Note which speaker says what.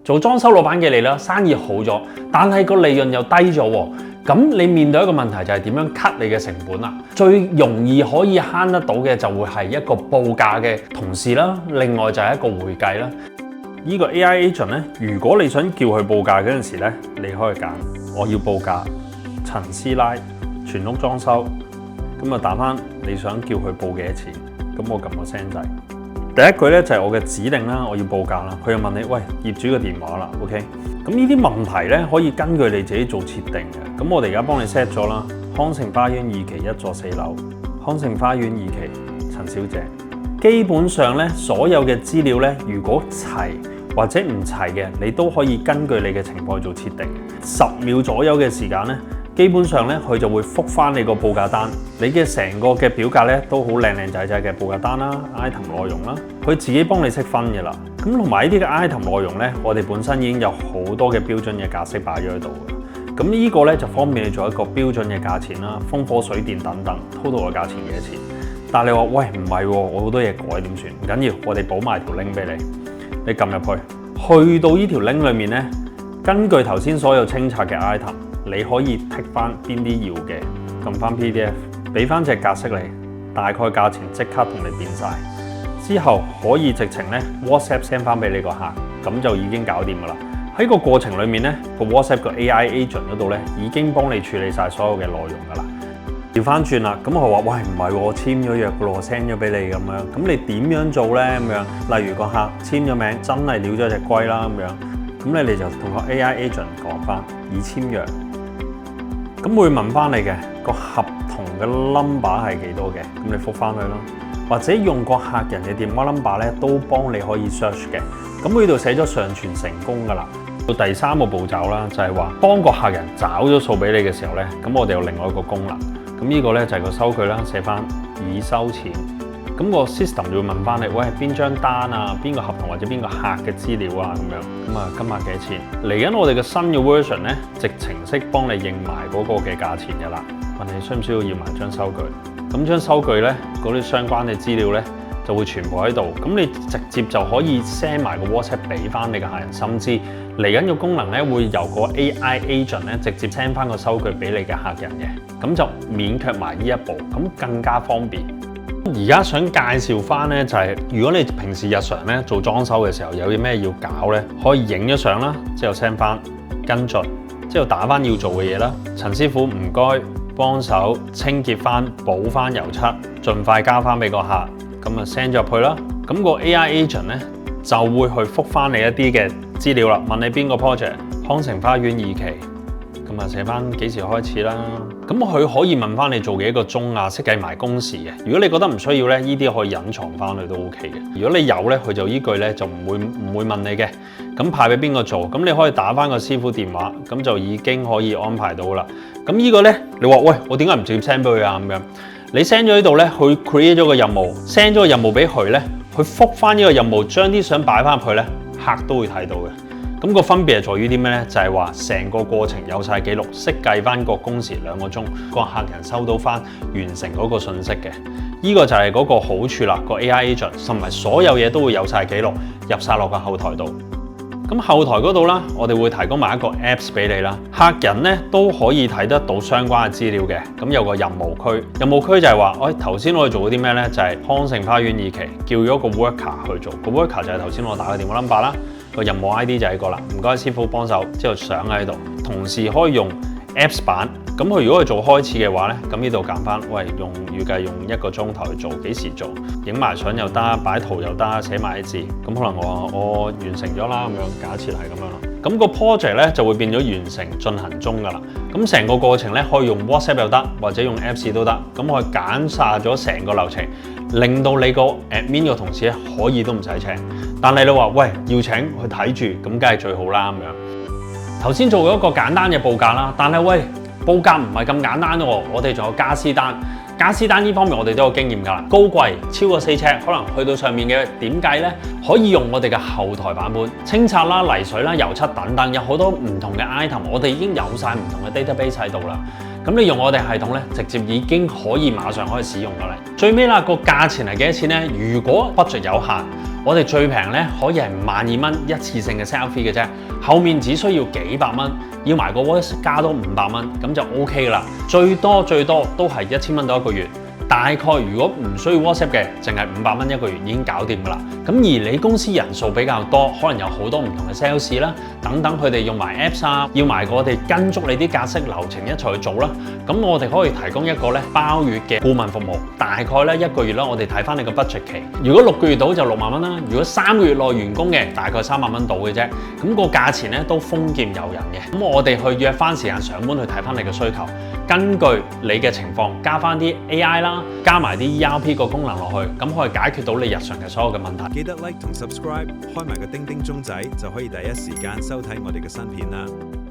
Speaker 1: 做裝修老闆嘅你啦，生意好咗，但係個利潤又低咗喎。咁你面對一個問題就係點樣 cut 你嘅成本啦？最容易可以慳得到嘅就會係一個報價嘅同事啦，另外就係一個會計啦。呢個 AI agent 咧，如果你想叫佢報價嗰陣時咧，你可以揀我要報價陳師奶全屋裝修，咁啊打翻你想叫佢報幾多錢，咁我撳個 send 掣。第一句咧就係我嘅指令啦，我要報價啦。佢又問你喂業主嘅電話啦 ，OK？ 咁呢啲問題咧可以根據你自己做設定嘅。咁我哋而家幫你 set 咗啦，康城花園2期1座4樓，康城花園2期陳小姐。基本上咧所有嘅資料咧，如果齊或者唔齊嘅，你都可以根據你嘅情況做設定。10秒左右嘅時間咧，基本上咧佢就會覆返你個報價單。你嘅成個嘅表格咧都好靚靚仔仔嘅報價單啦 ，item 內容啦，佢自己幫你識分嘅啦。咁同埋呢啲嘅 item 內容咧，我哋本身已經有好多嘅標準嘅格式擺咗喺度嘅。咁呢個咧就方便你做一個標準嘅價錢啦，風火水電等等 total 嘅價錢幾多錢。但係你話喂唔係喎，我好多嘢改點算？唔緊要，我哋補埋條 link 俾你，你撳入去到呢條 link 裏面咧，根據頭先所有清拆嘅 item， 你可以剔翻邊啲要嘅，撳翻 PDF， 俾翻隻格式你，大概價錢即刻同你變晒。之後可以直情咧 WhatsApp send 翻俾你個客，咁就已經搞掂噶啦。喺個過程裏面咧，個 WhatsApp 個 AI agent 嗰度咧已經幫你處理晒所有嘅內容噶啦。調翻轉啦，咁佢話喂唔係喎，我簽咗約噶咯，send 咗俾你咁樣，咁你點樣做咧？咁樣，例如個客簽咗名，真係撩咗隻龜啦咁樣，咁你就同個 AI agent 講翻已簽約，咁會問翻你嘅個合同嘅 number 係幾多嘅，咁你覆翻佢咯，或者用個客人嘅電話 number 咧都幫你可以 search 嘅，咁佢呢度寫咗上傳成功噶啦。到第3個步驟啦，就係話當個客人找咗數俾你嘅時候咧，咁我哋有另外一個功能。咁呢個咧就係個收據啦，寫翻已收錢。咁個 system 就會問翻你，喂邊張單啊，邊個合同或者邊個客嘅資料啊咁樣。咁啊今日幾多錢？嚟緊我哋嘅新嘅 version 咧，直程式幫你認埋嗰個嘅價錢嘅啦。問你需唔需要埋張收據？咁張收據咧，嗰啲相關嘅資料咧就會全部喺度。咁你直接就可以 send 埋個 WhatsApp 俾翻你嘅客人，甚至嚟緊嘅功能咧會由個 AI agent 咧直接 send 翻個收據俾你嘅客人嘅，咁就免卻埋呢一步，咁更加方便。而家想介紹翻咧就係，如果你平時日常咧做裝修嘅時候有啲咩要搞咧，可以影咗相啦，之後 send 翻跟進，之後打翻要做嘅嘢啦。陳師傅唔該幫手清潔翻、補翻油漆，盡快交翻俾個客，咁啊 send 咗入去啦。咁個 AI agent 咧就會去覆翻你一啲嘅資料啦，問你邊個 project， 康城花園2期，咁啊寫翻幾時開始啦。咁佢可以問翻你做幾個鐘啊，識計埋工時嘅。如果你覺得唔需要咧，呢啲可以隱藏翻去都 OK 嘅。如果你有咧，佢就依句咧就唔會問你嘅。咁派俾邊個做？咁你可以打翻個師傅電話，咁就已經可以安排到啦。咁呢個咧，你話喂，我點解唔直接 send 俾佢啊？咁樣你 send 咗呢度咧，佢 create 咗個任務 ，send 咗個任務俾佢咧，佢覆翻呢個任務，將啲相擺翻入去咧，客都會睇到嘅。咁個分別係在於啲咩咧？就係話成個過程有晒記錄，識計翻個工時2個鐘，個客人收到翻完成嗰個信息嘅。呢個就係嗰個好處啦。個 AI agent 同埋所有嘢都會有晒記錄，入晒落個後台度。咁後台嗰度啦，我哋會提供埋一個 Apps 俾你啦，客人咧都可以睇得到相關嘅資料嘅。咁有個任務區，任務區就係話，我頭先我哋做咗啲咩咧？就係康城花園2期叫咗個 worker 去做，個 worker 就係頭先我打嘅電話 number 啦。個任務 ID 就係個啦，唔該師傅幫手，之後相喺度，同時可以用 Apps 版。咁佢如果係做開始嘅話咧，咁呢度揀翻，喂預計用1個鐘頭去做，幾時做？影埋相又得，擺圖又得，寫埋啲字。咁可能我完成咗啦，咁樣假設係咁樣啦。咁個 project 咧就會變咗完成進行中噶啦。咁成個過程咧可以用 WhatsApp 又得，或者用 Apps 都得。咁我揀晒咗成個流程，令到你個 admin 個同事咧可以都唔使請。但係你話喂要請去睇住，咁梗係最好啦咁樣。頭先做咗一個簡單嘅報價啦，但係喂報價唔係咁簡單喎，我哋仲有家私單。家私單呢方面我哋都有經驗㗎啦，高貴超過4尺，可能去到上面嘅點計咧，可以用我哋嘅後台版本清拆啦、泥水啦、油漆等等，有好多唔同嘅 item， 我哋已經有晒唔同嘅 database 喺度啦。咁你用我哋系統咧，直接已經可以馬上可以使用㗎啦。最尾啦，個價錢係幾多錢咧？如果 budget 有限，我哋最平咧可以係52,000一次性嘅 selfie 嘅啫，後面只需要幾百蚊，要埋個 voice 加多500蚊，咁就 OK 啦。最多都係1000蚊到1個月。大概如果唔需要 WhatsApp 嘅，淨係500蚊1個月已經搞掂㗎啦。咁而你公司人數比較多，可能有好多唔同嘅 sales 啦，等等佢哋用埋 Apps 啊，要埋我哋跟足你啲格式流程一齊去做啦。咁我哋可以提供一個咧包月嘅顧問服務，大概咧1個月啦，我哋睇翻你個 budget 期。如果6個月到就6萬蚊啦，如果3個月內完工嘅，大概3萬蚊到嘅啫。咁個價錢咧都豐儉由人嘅。咁我哋去約翻時間上門去睇翻你嘅需求，根據你嘅情況加翻啲 AI 啦。加埋啲 ERP 個功能落去，咁可以解決到你日常嘅所有嘅問題。
Speaker 2: 記得 like 同 subscribe， 開埋個叮叮鐘仔就可以第一時間收睇我哋嘅新片啦。